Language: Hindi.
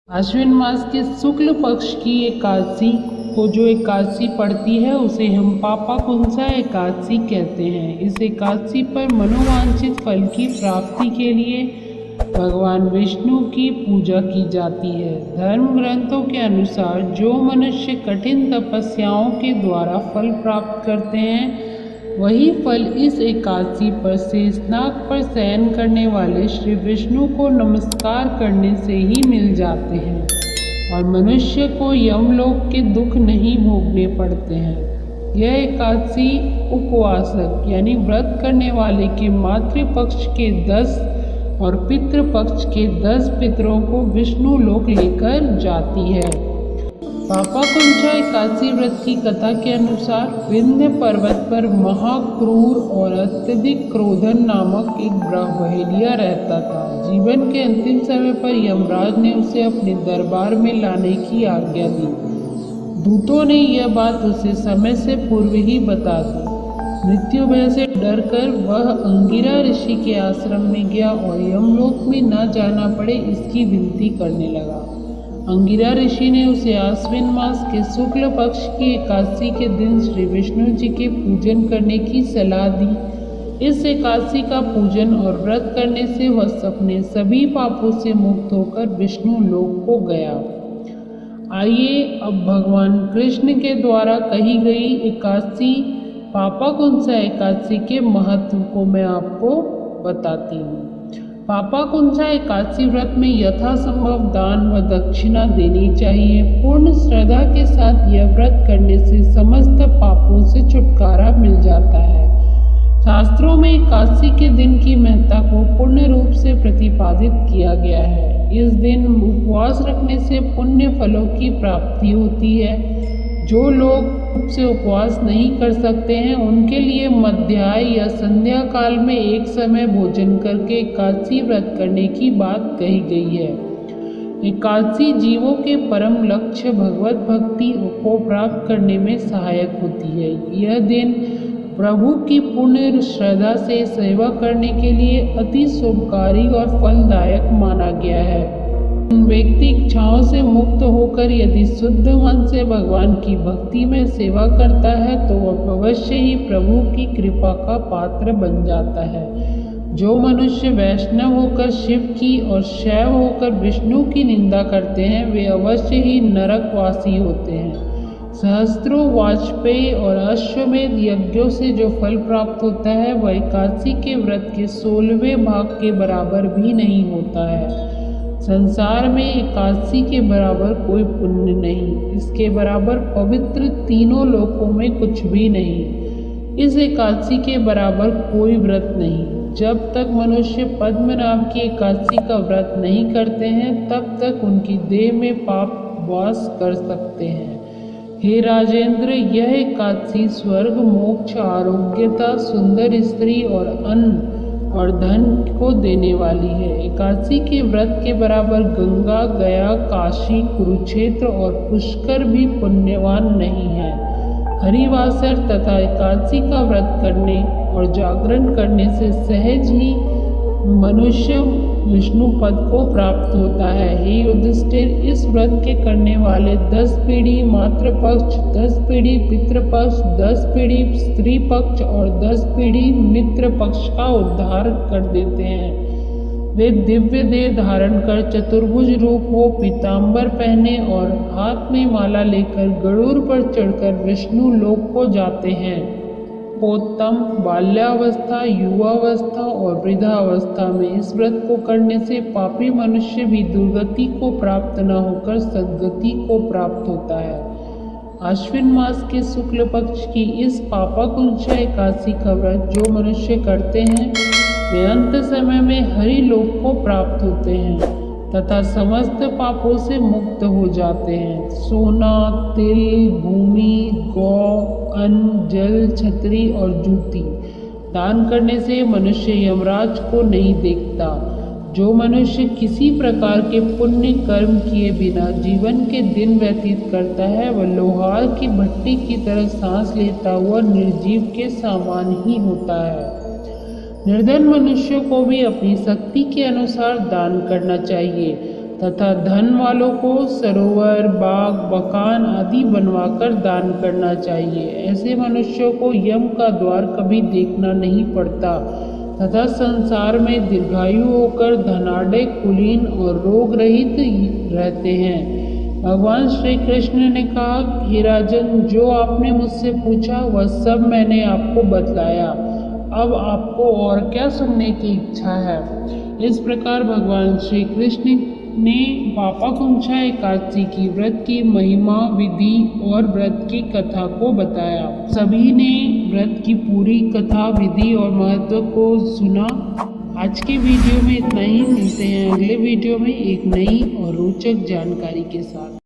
आश्विन मास के शुक्ल पक्ष की एकादशी को जो एकादशी पड़ती है उसे हम पापाकुंसा एकादशी कहते हैं। इस एकादशी पर मनोवांछित फल की प्राप्ति के लिए भगवान विष्णु की पूजा की जाती है। धर्म ग्रंथों के अनुसार जो मनुष्य कठिन तपस्याओं के द्वारा फल प्राप्त करते हैं वही फल इस एकादशी पर शेषनाग पर शयन करने वाले श्री विष्णु को नमस्कार करने से ही मिल जाते हैं और मनुष्य को यमलोक के दुख नहीं भोगने पड़ते हैं। यह एकादशी उपवासक यानी व्रत करने वाले के मातृपक्ष के 10 और पितृपक्ष के 10 पितरों को विष्णु लोक लेकर जाती है। पापाकुंसा एकादशी व्रत की कथा के अनुसार विंध्य पर्वत पर महाक्रूर और अत्यधिक क्रोधन नामक एक बहेलिया रहता था। जीवन के अंतिम समय पर यमराज ने उसे अपने दरबार में लाने की आज्ञा दी। दूतों ने यह बात उसे समय से पूर्व ही बता दी। मृत्यु भय से डरकर वह अंगिरा ऋषि के आश्रम में गया और यमलोक में न जाना पड़े इसकी विनती करने लगा। अंगिरा ऋषि ने उसे आश्विन मास के शुक्ल पक्ष की एकादशी के दिन श्री विष्णु जी के पूजन करने की सलाह दी। इस एकादशी का पूजन और व्रत करने से वह अपने सभी पापों से मुक्त होकर विष्णु लोक को गया। आइए अब भगवान कृष्ण के द्वारा कही गई एकादशी पापाकुंसा एकादशी के महत्व को मैं आपको बताती हूँ। पापाकुंसा एकादशी व्रत में यथासंभव दान व दक्षिणा देनी चाहिए। पूर्ण श्रद्धा के साथ यह व्रत करने से समस्त पापों से छुटकारा मिल जाता है। शास्त्रों में एकादशी के दिन की महत्ता को पूर्ण रूप से प्रतिपादित किया गया है। इस दिन उपवास रखने से पुण्य फलों की प्राप्ति होती है। जो लोग से उपवास नहीं कर सकते हैं उनके लिए मध्याह्न या संध्या काल में एक समय भोजन करके एकादशी व्रत करने की बात कही गई है। एकादशी जीवों के परम लक्ष्य भगवत भक्ति को प्राप्त करने में सहायक होती है। यह दिन प्रभु की पूर्ण श्रद्धा से सेवा करने के लिए अति शुभकारी और फलदायक माना गया है। व्यक्ति इच्छाओं से मुक्त होकर यदि शुद्ध मन से भगवान की भक्ति में सेवा करता है तो वह अवश्य ही प्रभु की कृपा का पात्र बन जाता है। जो मनुष्य वैष्णव होकर शिव की और शैव होकर विष्णु की निंदा करते हैं वे अवश्य ही नरकवासी होते हैं। सहस्त्रों वाजपेयी और अश्वमेध यज्ञों से जो फल प्राप्त होता है वह एकादशी के व्रत के 16वें भाग के बराबर भी नहीं होता है। संसार में एकादशी के बराबर कोई पुण्य नहीं, इसके बराबर पवित्र तीनों लोकों में कुछ भी नहीं। इस एकादशी के बराबर कोई व्रत नहीं। जब तक मनुष्य पद्मनाभ की एकादशी का व्रत नहीं करते हैं तब तक उनकी देह में पाप वास कर सकते हैं। हे राजेंद्र, यह एकादशी स्वर्ग, मोक्ष, आरोग्यता, सुंदर स्त्री और अन्न और धन को देने वाली है। एकादशी के व्रत के बराबर गंगा, गया, काशी, कुरुक्षेत्र और पुष्कर भी पुण्यवान नहीं है। हरिवासर तथा एकादशी का व्रत करने और जागरण करने से सहज ही मनुष्य विष्णु पद को प्राप्त होता है। हे युधिष्ठिर, इस व्रत के करने वाले 10 पीढ़ी मातृपक्ष, 10 पीढ़ी पितृपक्ष, 10 पीढ़ी स्त्री पक्ष और 10 पीढ़ी मित्र पक्ष का उद्धार कर देते हैं। वे दिव्य देह धारण कर चतुर्भुज रूप हो पीताम्बर पहने और हाथ में माला लेकर गरुड़ पर चढ़कर विष्णु लोक को जाते हैं। पोतम बाल्यावस्था, युवावस्था और वृद्धावस्था में इस व्रत को करने से पापी मनुष्य भी दुर्गति को प्राप्त न होकर सद्गति को प्राप्त होता है। आश्विन मास के शुक्ल पक्ष की इस पापाकुंसा एकादशी का व्रत जो मनुष्य करते हैं वे अंत समय में हरि लोक को प्राप्त होते हैं तथा समस्त पापों से मुक्त हो जाते हैं। सोना, तिल, भूमि, गौ, अन्न, जल, छतरी और जूती दान करने से मनुष्य यमराज को नहीं देखता। जो मनुष्य किसी प्रकार के पुण्य कर्म किए बिना जीवन के दिन व्यतीत करता है वह लोहार की भट्टी की तरह सांस लेता हुआ निर्जीव के समान ही होता है। निर्धन मनुष्यों को भी अपनी शक्ति के अनुसार दान करना चाहिए। तथा धन वालों को सरोवर, बाग, मकान आदि बनवाकर दान करना चाहिए। ऐसे मनुष्यों को यम का द्वार कभी देखना नहीं पड़ता तथा संसार में दीर्घायु होकर धनाढ़, कुलीन और रोग रहित रहते हैं। भगवान श्री कृष्ण ने कहा, हे राजन, जो आपने मुझसे पूछा वह सब मैंने आपको बतलाया। अब आपको और क्या सुनने की इच्छा है? इस प्रकार भगवान श्री कृष्ण ने पापाकुंशा एकादशी की व्रत की महिमा, विधि और व्रत की कथा को बताया। सभी ने व्रत की पूरी कथा, विधि और महत्व को सुना। आज के वीडियो में इतना ही। मिलते हैं अगले वीडियो में एक नई और रोचक जानकारी के साथ।